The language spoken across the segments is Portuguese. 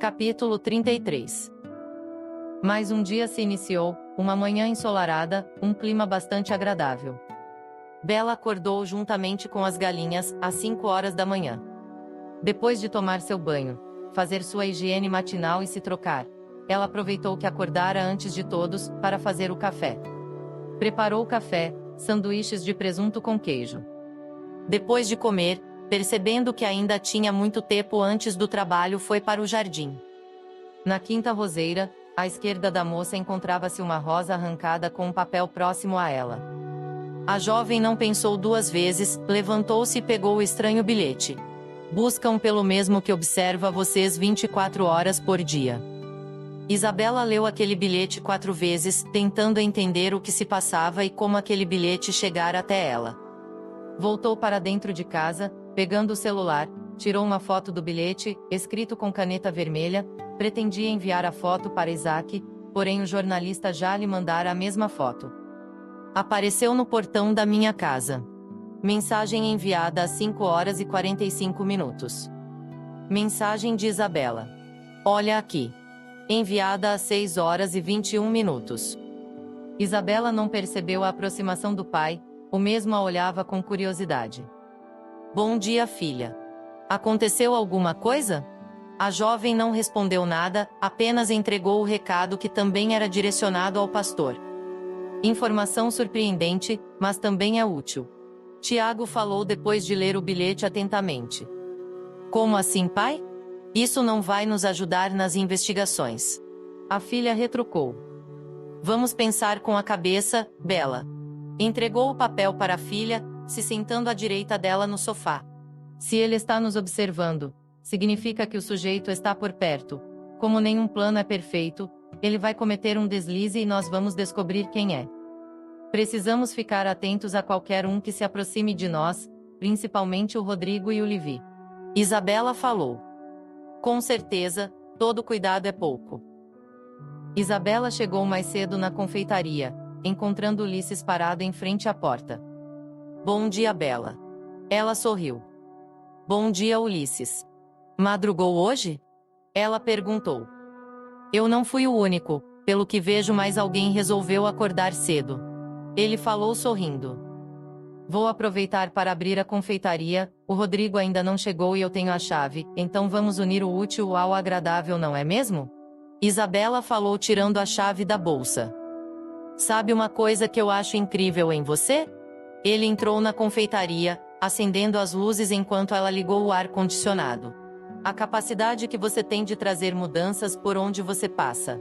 Capítulo 33. Mais um dia se iniciou, uma manhã ensolarada, um clima bastante agradável. Bela acordou juntamente com as galinhas, às 5 horas da manhã. Depois de tomar seu banho, fazer sua higiene matinal e se trocar, ela aproveitou que acordara antes de todos, para fazer o café. Preparou o café, sanduíches de presunto com queijo. Depois de comer, percebendo que ainda tinha muito tempo antes do trabalho, foi para o jardim. Na quinta roseira, à esquerda da moça encontrava-se uma rosa arrancada com um papel próximo a ela. A jovem não pensou duas vezes, levantou-se e pegou o estranho bilhete. Buscam pelo mesmo que observa vocês 24 horas por dia. Isabela leu aquele bilhete 4 vezes, tentando entender o que se passava e como aquele bilhete chegara até ela. Voltou para dentro de casa, pegando o celular, tirou uma foto do bilhete, escrito com caneta vermelha, pretendia enviar a foto para Isaac, porém o jornalista já lhe mandara a mesma foto. Apareceu no portão da minha casa. Mensagem enviada às 5 horas e 45 minutos. Mensagem de Isabela. Olha aqui. Enviada às 6 horas e 21 minutos. Isabela não percebeu a aproximação do pai, o mesmo a olhava com curiosidade. Bom dia, filha. Aconteceu alguma coisa? A jovem não respondeu nada, apenas entregou o recado que também era direcionado ao pastor. Informação surpreendente, mas também é útil. Tiago falou depois de ler o bilhete atentamente. Como assim, pai? Isso não vai nos ajudar nas investigações. A filha retrucou. Vamos pensar com a cabeça, Bela. Entregou o papel para a filha, se sentando à direita dela no sofá. Se ele está nos observando, significa que o sujeito está por perto. Como nenhum plano é perfeito, ele vai cometer um deslize e nós vamos descobrir quem é. Precisamos ficar atentos a qualquer um que se aproxime de nós, principalmente o Rodrigo e o Livi. Isabela falou. Com certeza, todo cuidado é pouco. Isabela chegou mais cedo na confeitaria, encontrando Ulisses parado em frente à porta. Bom dia, Bela. Ela sorriu. Bom dia, Ulisses. Madrugou hoje? Ela perguntou. Eu não fui o único, pelo que vejo, mais alguém resolveu acordar cedo. Ele falou sorrindo. Vou aproveitar para abrir a confeitaria, o Rodrigo ainda não chegou e eu tenho a chave, então vamos unir o útil ao agradável, não é mesmo? Isabela falou tirando a chave da bolsa. Sabe uma coisa que eu acho incrível em você? Ele entrou na confeitaria, acendendo as luzes enquanto ela ligou o ar-condicionado. A capacidade que você tem de trazer mudanças por onde você passa.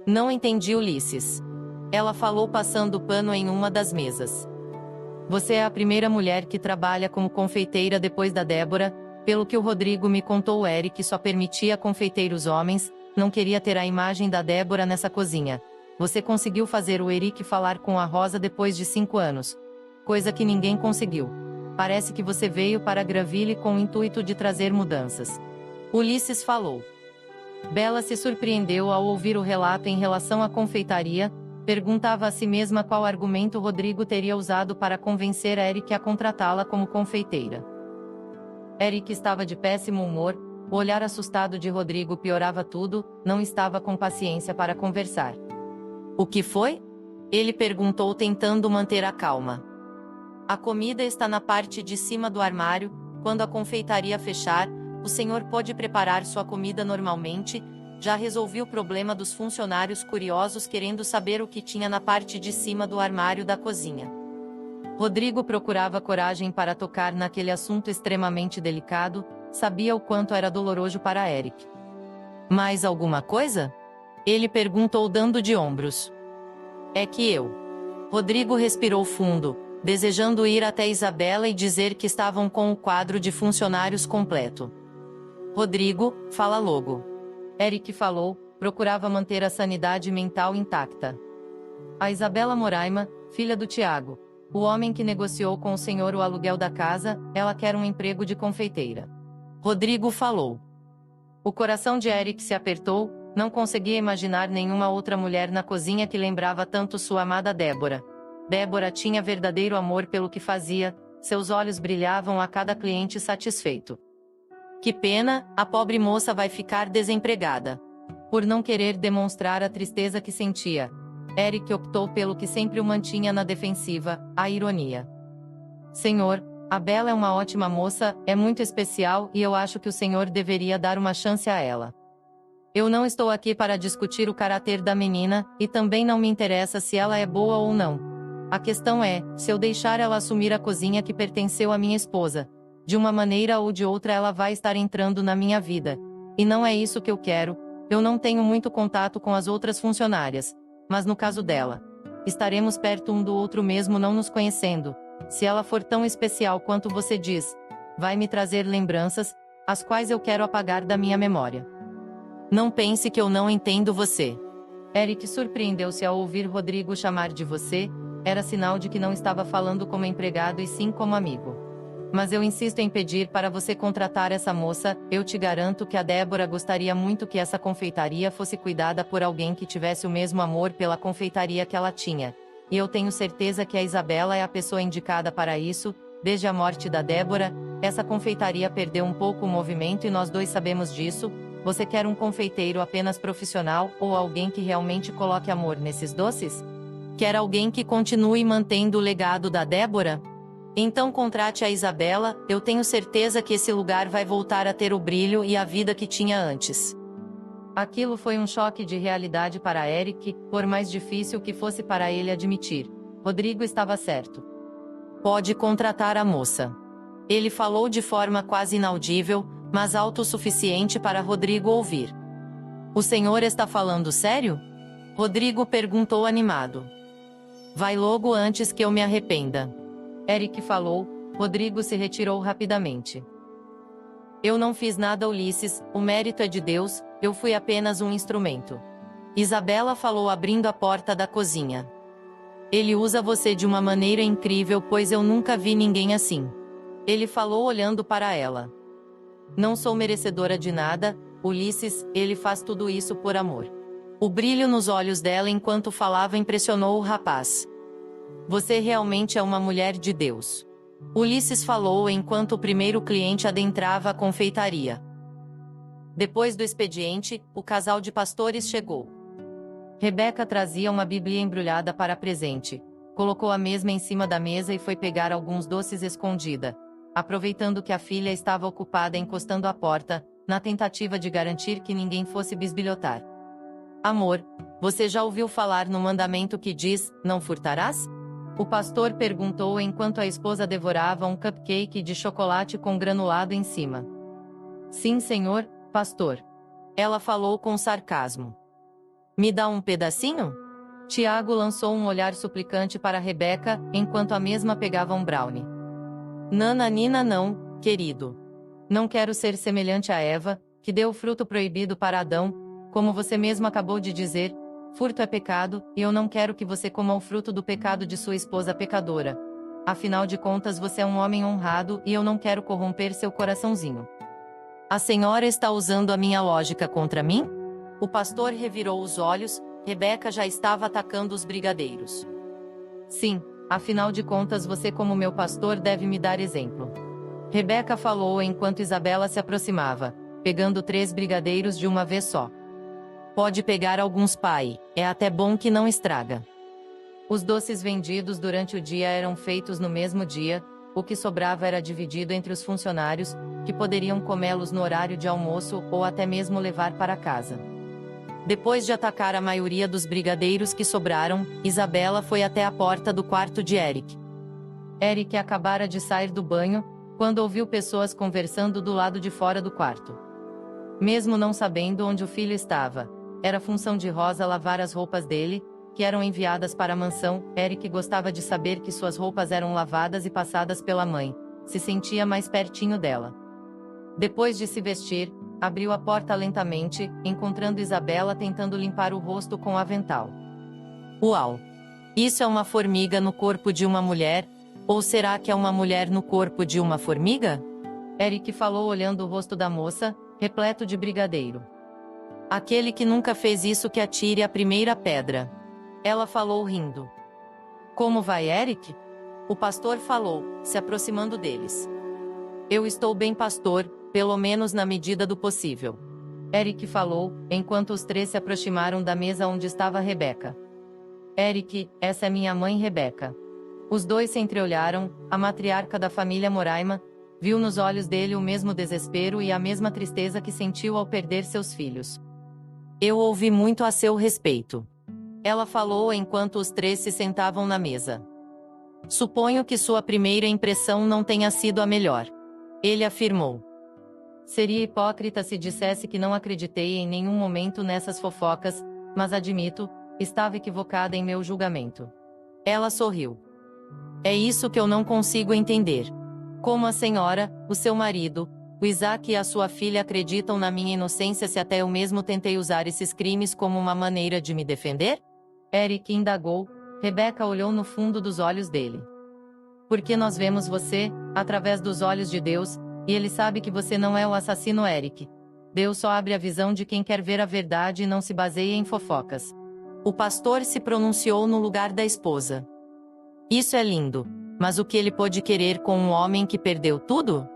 Não entendi, Ulisses. Ela falou passando o pano em uma das mesas. Você é a primeira mulher que trabalha como confeiteira depois da Débora, pelo que o Rodrigo me contou. O Eric só permitia confeiteiros homens, não queria ter a imagem da Débora nessa cozinha. Você conseguiu fazer o Eric falar com a Rosa depois de 5 anos. Coisa que ninguém conseguiu. Parece que você veio para Graville com o intuito de trazer mudanças. Ulisses falou. Bela se surpreendeu ao ouvir o relato em relação à confeitaria, perguntava a si mesma qual argumento Rodrigo teria usado para convencer Eric a contratá-la como confeiteira. Eric estava de péssimo humor, o olhar assustado de Rodrigo piorava tudo, não estava com paciência para conversar. O que foi? Ele perguntou tentando manter a calma. A comida está na parte de cima do armário, quando a confeitaria fechar, o senhor pode preparar sua comida normalmente. Já resolvi o problema dos funcionários curiosos querendo saber o que tinha na parte de cima do armário da cozinha. Rodrigo procurava coragem para tocar naquele assunto extremamente delicado, sabia o quanto era doloroso para Eric. Mais alguma coisa? Ele perguntou dando de ombros. É que eu. Rodrigo respirou fundo, desejando ir até Isabela e dizer que estavam com o quadro de funcionários completo. Rodrigo, fala logo. Eric falou, procurava manter a sanidade mental intacta. A Isabela Moraima, filha do Tiago, o homem que negociou com o senhor o aluguel da casa, ela quer um emprego de confeiteira. Rodrigo falou. O coração de Eric se apertou, não conseguia imaginar nenhuma outra mulher na cozinha que lembrava tanto sua amada Débora. Débora tinha verdadeiro amor pelo que fazia, seus olhos brilhavam a cada cliente satisfeito. Que pena, a pobre moça vai ficar desempregada. Por não querer demonstrar a tristeza que sentia, Eric optou pelo que sempre o mantinha na defensiva, a ironia. Senhor, a Bella é uma ótima moça, é muito especial e eu acho que o senhor deveria dar uma chance a ela. Eu não estou aqui para discutir o caráter da menina, e também não me interessa se ela é boa ou não. A questão é, se eu deixar ela assumir a cozinha que pertenceu à minha esposa, de uma maneira ou de outra ela vai estar entrando na minha vida. E não é isso que eu quero. Eu não tenho muito contato com as outras funcionárias, mas no caso dela, estaremos perto um do outro mesmo não nos conhecendo. Se ela for tão especial quanto você diz, vai me trazer lembranças, as quais eu quero apagar da minha memória. Não pense que eu não entendo você. Eric surpreendeu-se ao ouvir Rodrigo chamar de você, era sinal de que não estava falando como empregado e sim como amigo. Mas eu insisto em pedir para você contratar essa moça, eu te garanto que a Débora gostaria muito que essa confeitaria fosse cuidada por alguém que tivesse o mesmo amor pela confeitaria que ela tinha. E eu tenho certeza que a Isabela é a pessoa indicada para isso. Desde a morte da Débora, essa confeitaria perdeu um pouco o movimento e nós dois sabemos disso. Você quer um confeiteiro apenas profissional ou alguém que realmente coloque amor nesses doces? Quer alguém que continue mantendo o legado da Débora? Então contrate a Isabela, eu tenho certeza que esse lugar vai voltar a ter o brilho e a vida que tinha antes. Aquilo foi um choque de realidade para Eric, por mais difícil que fosse para ele admitir. Rodrigo estava certo. Pode contratar a moça. Ele falou de forma quase inaudível, mas alto o suficiente para Rodrigo ouvir. O senhor está falando sério? Rodrigo perguntou animado. Vai logo antes que eu me arrependa. Eric falou, Rodrigo se retirou rapidamente. Eu não fiz nada, Ulisses, o mérito é de Deus, eu fui apenas um instrumento. Isabela falou abrindo a porta da cozinha. Ele usa você de uma maneira incrível, pois eu nunca vi ninguém assim. Ele falou olhando para ela. Não sou merecedora de nada, Ulisses, ele faz tudo isso por amor. O brilho nos olhos dela enquanto falava impressionou o rapaz. Você realmente é uma mulher de Deus. Ulisses falou enquanto o primeiro cliente adentrava a confeitaria. Depois do expediente, o casal de pastores chegou. Rebeca trazia uma Bíblia embrulhada para presente. Colocou a mesma em cima da mesa e foi pegar alguns doces escondida, aproveitando que a filha estava ocupada encostando a porta, na tentativa de garantir que ninguém fosse bisbilhotar. Amor, você já ouviu falar no mandamento que diz, não furtarás? O pastor perguntou enquanto a esposa devorava um cupcake de chocolate com granulado em cima. Sim, senhor, pastor. Ela falou com sarcasmo. Me dá um pedacinho? Tiago lançou um olhar suplicante para Rebeca, enquanto a mesma pegava um brownie. Nananina não, querido. Não quero ser semelhante a Eva, que deu o fruto proibido para Adão, como você mesmo acabou de dizer, furto é pecado, e eu não quero que você coma o fruto do pecado de sua esposa pecadora. Afinal de contas você é um homem honrado e eu não quero corromper seu coraçãozinho. A senhora está usando a minha lógica contra mim? O pastor revirou os olhos, Rebeca já estava atacando os brigadeiros. Sim, afinal de contas você como meu pastor deve me dar exemplo. Rebeca falou enquanto Isabela se aproximava, pegando 3 brigadeiros de uma vez só. Pode pegar alguns, pai, é até bom que não estraga. Os doces vendidos durante o dia eram feitos no mesmo dia, o que sobrava era dividido entre os funcionários, que poderiam comê-los no horário de almoço ou até mesmo levar para casa. Depois de atacar a maioria dos brigadeiros que sobraram, Isabela foi até a porta do quarto de Eric. Eric acabara de sair do banho, quando ouviu pessoas conversando do lado de fora do quarto. Mesmo não sabendo onde o filho estava, era função de Rosa lavar as roupas dele, que eram enviadas para a mansão. Eric gostava de saber que suas roupas eram lavadas e passadas pela mãe, se sentia mais pertinho dela. Depois de se vestir, abriu a porta lentamente, encontrando Isabela tentando limpar o rosto com o avental. Uau! Isso é uma formiga no corpo de uma mulher? Ou será que é uma mulher no corpo de uma formiga? Eric falou olhando o rosto da moça, repleto de brigadeiro. Aquele que nunca fez isso que atire a primeira pedra. Ela falou rindo. Como vai, Eric? O pastor falou, se aproximando deles. Eu estou bem, pastor, pelo menos na medida do possível. Eric falou, enquanto os três se aproximaram da mesa onde estava Rebeca. Eric, essa é minha mãe Rebeca. Os dois se entreolharam, a matriarca da família Moraima viu nos olhos dele o mesmo desespero e a mesma tristeza que sentiu ao perder seus filhos. Eu ouvi muito a seu respeito. Ela falou enquanto os três se sentavam na mesa. Suponho que sua primeira impressão não tenha sido a melhor. Ele afirmou. Seria hipócrita se dissesse que não acreditei em nenhum momento nessas fofocas, mas admito, estava equivocada em meu julgamento. Ela sorriu. É isso que eu não consigo entender. Como a senhora, o seu marido, o Isaac e a sua filha acreditam na minha inocência se até eu mesmo tentei usar esses crimes como uma maneira de me defender? Eric indagou. Rebeca olhou no fundo dos olhos dele. Porque nós vemos você, através dos olhos de Deus, e ele sabe que você não é o assassino, Eric. Deus só abre a visão de quem quer ver a verdade e não se baseia em fofocas. O pastor se pronunciou no lugar da esposa. Isso é lindo, mas o que ele pôde querer com um homem que perdeu tudo?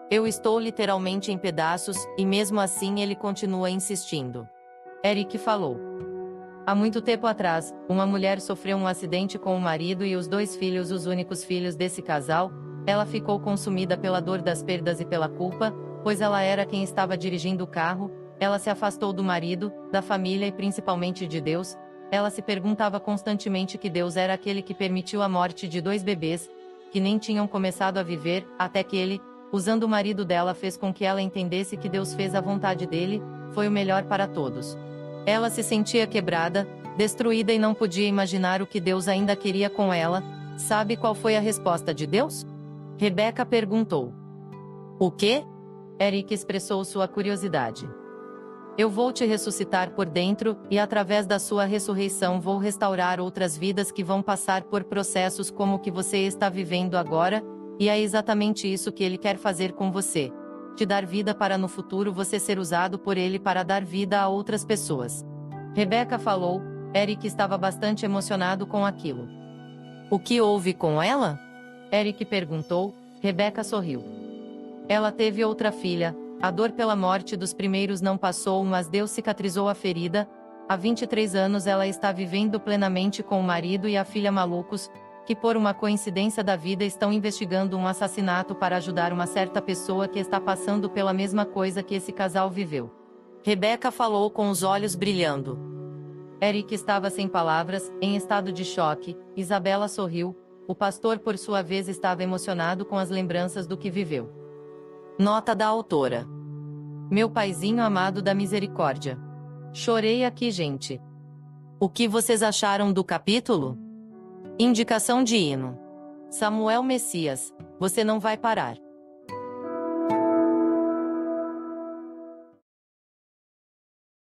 Eu estou literalmente em pedaços, e mesmo assim ele continua insistindo. Eric falou. Há muito tempo atrás, uma mulher sofreu um acidente com o marido e os dois filhos, os únicos filhos desse casal. Ela ficou consumida pela dor das perdas e pela culpa, pois ela era quem estava dirigindo o carro. Ela se afastou do marido, da família e principalmente de Deus. Ela se perguntava constantemente que Deus era aquele que permitiu a morte de dois bebês, que nem tinham começado a viver, até que ele, usando o marido dela, fez com que ela entendesse que Deus fez a vontade dele, foi o melhor para todos. Ela se sentia quebrada, destruída e não podia imaginar o que Deus ainda queria com ela. Sabe qual foi a resposta de Deus? Rebeca perguntou. O quê? Eric expressou sua curiosidade. Eu vou te ressuscitar por dentro, e através da sua ressurreição vou restaurar outras vidas que vão passar por processos como o que você está vivendo agora, e é exatamente isso que ele quer fazer com você. Te dar vida para no futuro você ser usado por ele para dar vida a outras pessoas. Rebeca falou. Eric estava bastante emocionado com aquilo. O que houve com ela? Eric perguntou. Rebeca sorriu. Ela teve outra filha. A dor pela morte dos primeiros não passou, mas Deus cicatrizou a ferida. Há 23 anos ela está vivendo plenamente com o marido e a filha malucos, que por uma coincidência da vida estão investigando um assassinato para ajudar uma certa pessoa que está passando pela mesma coisa que esse casal viveu. Rebeca falou com os olhos brilhando. Eric estava sem palavras, em estado de choque. Isabela sorriu. O pastor, por sua vez, estava emocionado com as lembranças do que viveu. Nota da autora. Meu paizinho amado da misericórdia. Chorei aqui, gente. O que vocês acharam do capítulo? Indicação de hino. Samuel Messias, você não vai parar.